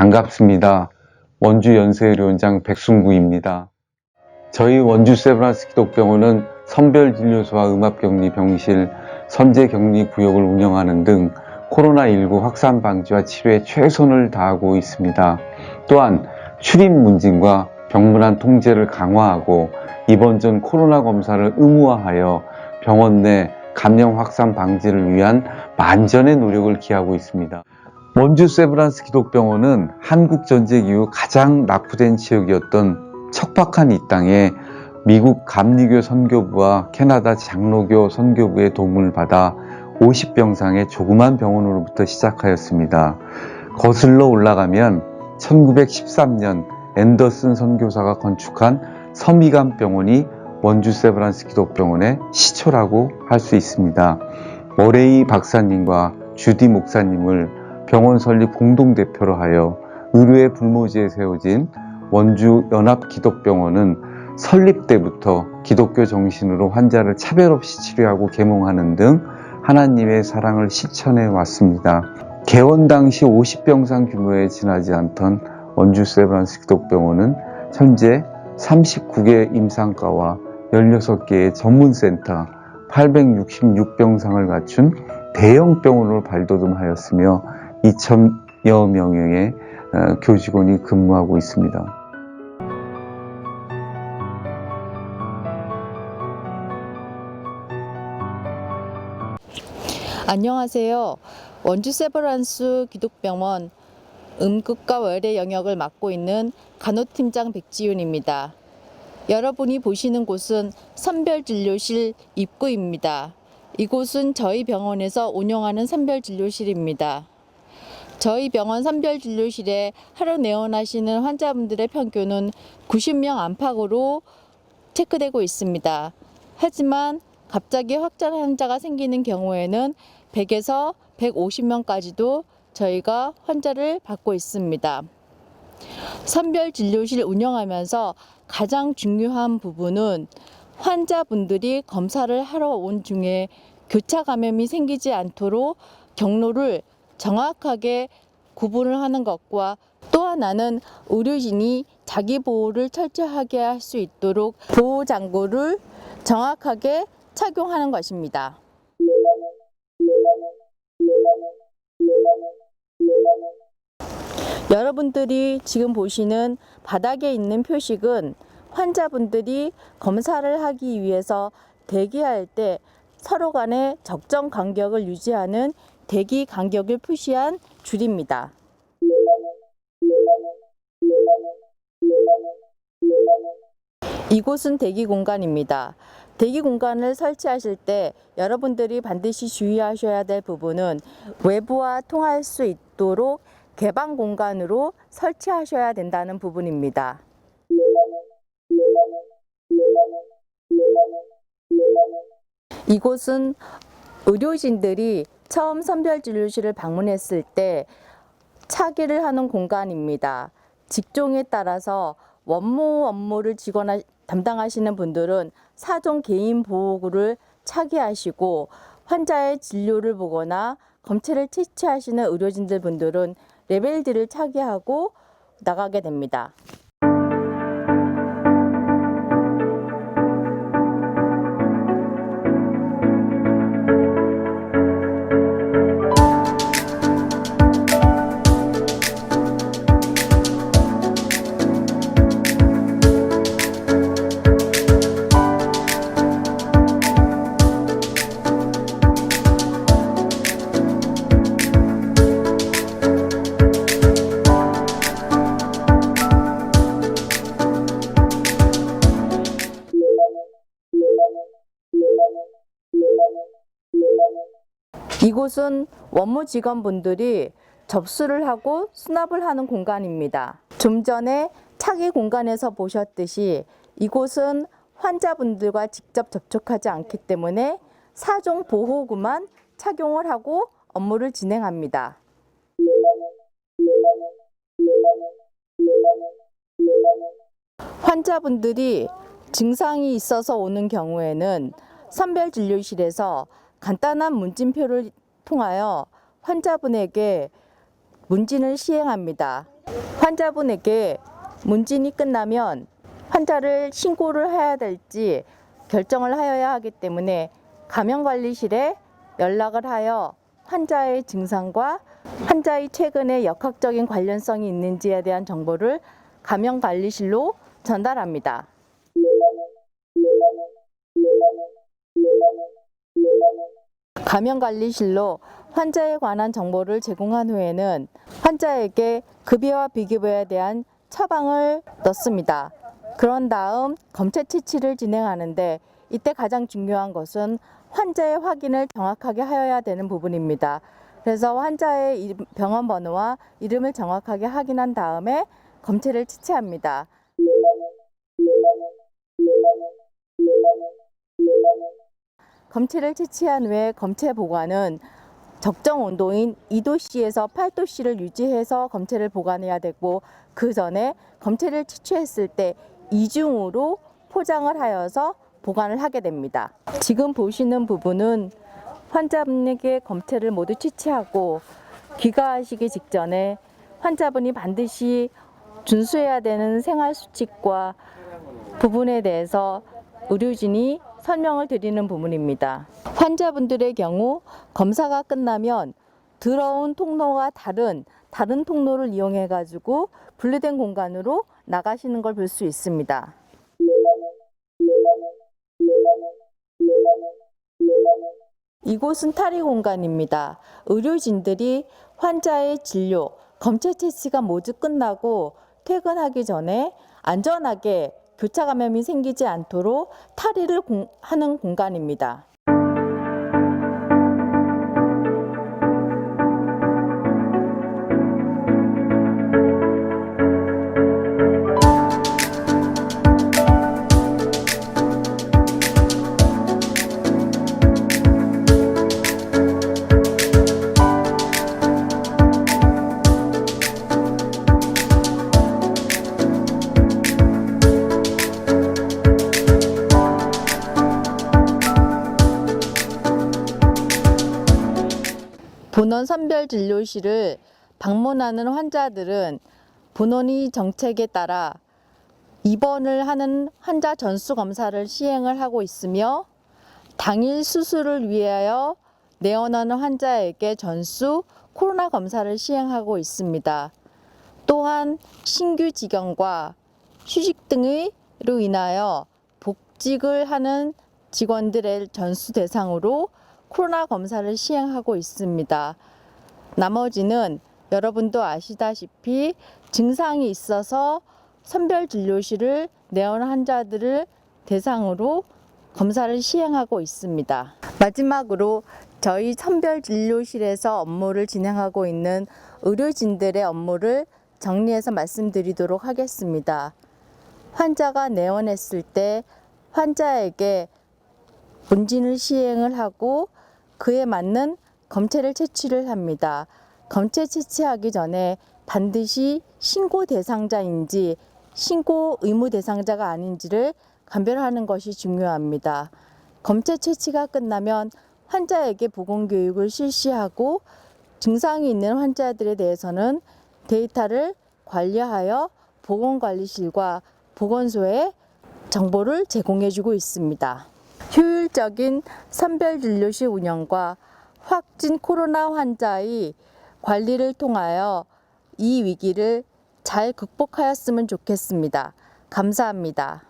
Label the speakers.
Speaker 1: 반갑습니다. 원주 연세의료원장 백순구입니다. 저희 원주 세브란스 기독병원은 선별진료소와 음압격리 병실, 선제격리 구역을 운영하는 등 코로나19 확산 방지와 치료에 최선을 다하고 있습니다. 또한 출입 문진과 병문안 통제를 강화하고 입원 전 코로나 검사를 의무화하여 병원 내 감염 확산 방지를 위한 만전의 노력을 기하고 있습니다. 원주 세브란스 기독병원은 한국전쟁 이후 가장 낙후된 지역이었던 척박한 이 땅에 미국 감리교 선교부와 캐나다 장로교 선교부의 도움을 받아 50병상의 조그만 병원으로부터 시작하였습니다. 거슬러 올라가면 1913년 앤더슨 선교사가 건축한 서미감 병원이 원주 세브란스 기독병원의 시초라고 할 수 있습니다. 머레이 박사님과 주디 목사님을 병원 설립 공동대표로 하여 의료의 불모지에 세워진 원주 연합기독병원은 설립 때부터 기독교 정신으로 환자를 차별 없이 치료하고 계몽하는 등 하나님의 사랑을 실천해 왔습니다. 개원 당시 50병상 규모에 지나지 않던 원주 세브란스 기독병원은 현재 39개 임상과와 16개의 전문센터, 866병상을 갖춘 대형 병원으로 발돋움하였으며 2,000여 명의 교직원이 근무하고 있습니다.
Speaker 2: 안녕하세요. 원주 세브란스 기독병원 음극과 외래 영역을 맡고 있는 간호팀장 백지윤입니다. 여러분이 보시는 곳은 선별진료실 입구입니다. 이곳은 저희 병원에서 운영하는 선별진료실입니다. 저희 병원 선별진료실에 하루 내원하시는 환자분들의 평균은 90명 안팎으로 체크되고 있습니다. 하지만 갑자기 확진 환자가 생기는 경우에는 100에서 150명까지도 저희가 환자를 받고 있습니다. 선별진료실 운영하면서 가장 중요한 부분은 환자분들이 검사를 하러 온 중에 교차 감염이 생기지 않도록 경로를 정확하게 구분을 하는 것과 또 하나는 의료진이 자기 보호를 철저하게 할 수 있도록 보호장구를 정확하게 착용하는 것입니다. 여러분들이 지금 보시는 바닥에 있는 표식은 환자분들이 검사를 하기 위해서 대기할 때 서로 간의 적정 간격을 유지하는 대기 간격을 표시한 줄입니다. 이곳은 대기 공간입니다. 대기 공간을 설치하실 때 여러분들이 반드시 주의하셔야 될 부분은 외부와 통할 수 있도록 개방 공간으로 설치하셔야 된다는 부분입니다. 이곳은 의료진들이 처음 선별진료실을 방문했을 때 차기를 하는 공간입니다. 직종에 따라서 원무 업무를 담당하시는 분들은 4종 개인 보호구를 차기하시고 환자의 진료를 보거나 검체를 채취하시는 의료진들 분들은 레벨 D를 차기하고 나가게 됩니다. 이곳은 원무 직원분들이 접수를 하고 수납을 하는 공간입니다. 좀 전에 차기 공간에서 보셨듯이 이곳은 환자분들과 직접 접촉하지 않기 때문에 4종 보호구만 착용을 하고 업무를 진행합니다. 환자분들이 증상이 있어서 오는 경우에는 선별진료실에서 간단한 문진표를 통하여 환자분에게 문진을 시행합니다. 환자분에게 문진이 끝나면 환자를 신고를 해야 될지 결정을 하여야 하기 때문에 감염관리실에 연락을 하여 환자의 증상과 환자의 최근에 역학적인 관련성이 있는지에 대한 정보를 감염관리실로 전달합니다. 감염관리실로 환자에 관한 정보를 제공한 후에는 환자에게 급여와 비급여에 대한 처방을 넣습니다. 그런 다음 검체 채취를 진행하는데 이때 가장 중요한 것은 환자의 확인을 정확하게 하여야 되는 부분입니다. 그래서 환자의 병원 번호와 이름을 정확하게 확인한 다음에 검체를 채취합니다. 검체를 채취한 후에 검체 보관은 적정 온도인 2도씨에서 8도씨를 유지해서 검체를 보관해야 되고, 그 전에 검체를 채취했을 때 이중으로 포장을 하여서 보관을 하게 됩니다. 지금 보시는 부분은 환자분에게 검체를 모두 채취하고 귀가하시기 직전에 환자분이 반드시 준수해야 되는 생활수칙과 부분에 대해서 의료진이 설명을 드리는 부분입니다. 환자분들의 경우 검사가 끝나면 들어온 통로와 다른 통로를 이용해 가지고 분리된 공간으로 나가시는 걸 볼 수 있습니다. 이곳은 탈의 공간입니다. 의료진들이 환자의 진료, 검체 채취가 모두 끝나고 퇴근하기 전에 안전하게 교차 감염이 생기지 않도록 탈의를 하는 공간입니다. 본원 선별진료실을 방문하는 환자들은 본원의 정책에 따라 입원을 하는 환자 전수 검사를 시행을 하고 있으며, 당일 수술을 위하여 내원하는 환자에게 전수 코로나 검사를 시행하고 있습니다. 또한 신규 직영과 휴직 등으로 인하여 복직을 하는 직원들의 전수 대상으로 코로나 검사를 시행하고 있습니다. 나머지는 여러분도 아시다시피 증상이 있어서 선별진료실을 내원 환자들을 대상으로 검사를 시행하고 있습니다. 마지막으로 저희 선별진료실에서 업무를 진행하고 있는 의료진들의 업무를 정리해서 말씀드리도록 하겠습니다. 환자가 내원했을 때 환자에게 문진을 시행을 하고 그에 맞는 검체를 채취를 합니다. 검체 채취하기 전에 반드시 신고 대상자인지 신고 의무 대상자가 아닌지를 감별하는 것이 중요합니다. 검체 채취가 끝나면 환자에게 보건교육을 실시하고 증상이 있는 환자들에 대해서는 데이터를 관리하여 보건관리실과 보건소에 정보를 제공해주고 있습니다. 효율적인 선별진료실 운영과 확진 코로나 환자의 관리를 통하여 이 위기를 잘 극복하였으면 좋겠습니다. 감사합니다.